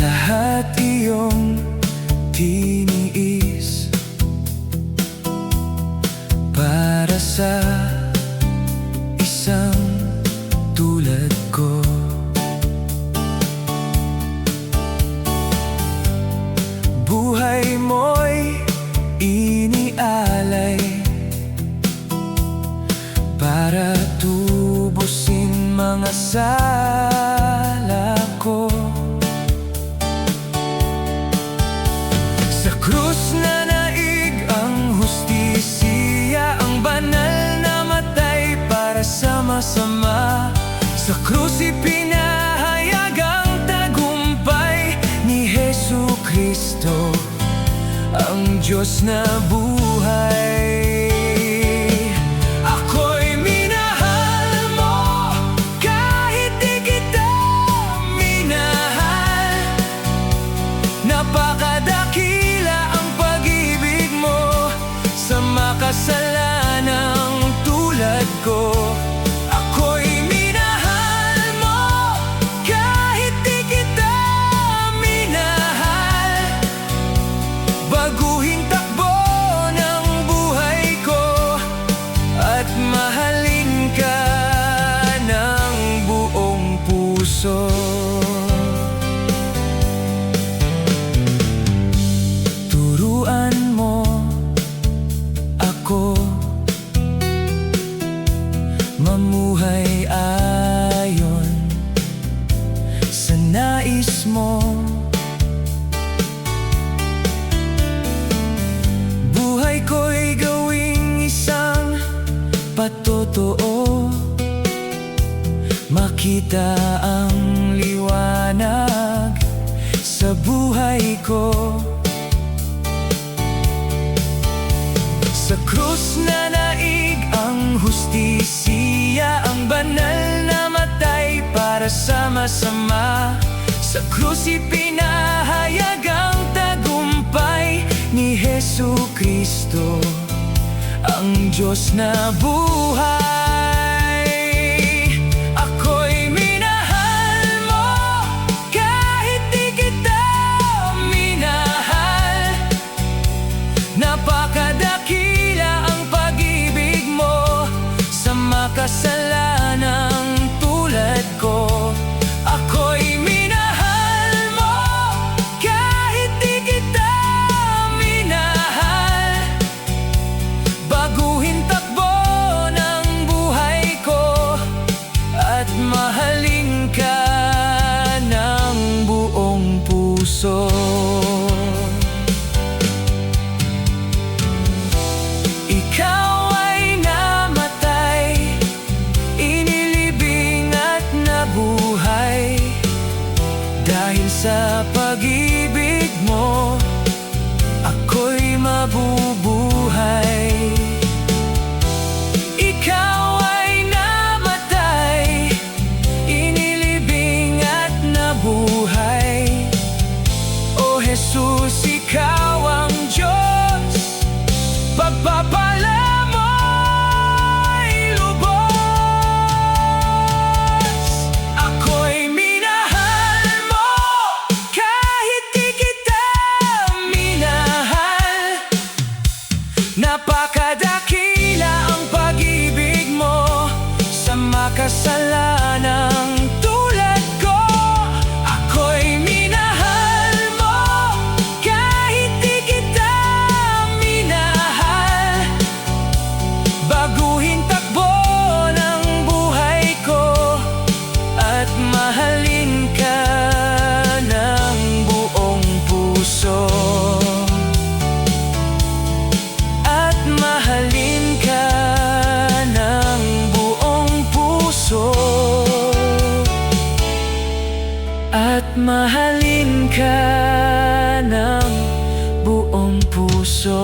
Lahat iyong tiniis para sa isang tulad ko. Buhay mo'y inialay para tubusin mga sala ko. Sa krus na naig ang hustisya, ang banal na matay para sa masama. Sa krus ipinahayag ang tagumpay ni Jesucristo, ang Diyos na buhay. Ako'y minahal mo kahit di kita minahal. Napakadakila ang pag-ibig mo sa makasalanang tulad ko. Ako'y minahal mo kahit di kita minahal. Baguhin takbo ng buhay ko at mahalin ka ng buong puso. Turuan mo ako mamuhay ayon sa nais mo. Buhay ko'y gawing isang patotoo, makita ang liwanag sa buhay ko. Sa krus na naig ang hustisya, ang banal na matay para sa masama. Sa krus ipinahayag ang tagumpay ni Jesucristo, ang Diyos na buhay. Ako'y minahal mo kahit di kita minahal. Napakadakila ang pag-ibig mo sa makasalanang tulad ko. Ako'y minahal mo kahit di kita minahal. Baguhin takbo ng buhay ko at mahalin ka ng buong puso. Ikaw ay namatay, inilibing at nabuhay. Dahil sa pag-ibig mo, ako'y mabubuhay. Ikaw ay namatay, inilibing at nabuhay. O Jesus, ikaw ang Diyos, pagpapala mo'y lubos. Ako'y minahal mo kahit di kita minahal. Napakadakila ang pag-ibig mo sa makasalanang tulad ko. Ako'y minahal mo kahit di kita minahal. Baguhin takbo ng buhay ko at mahalin ka ng buong puso. At mahalin ka ng buong puso. At mahalin ka ng buong puso.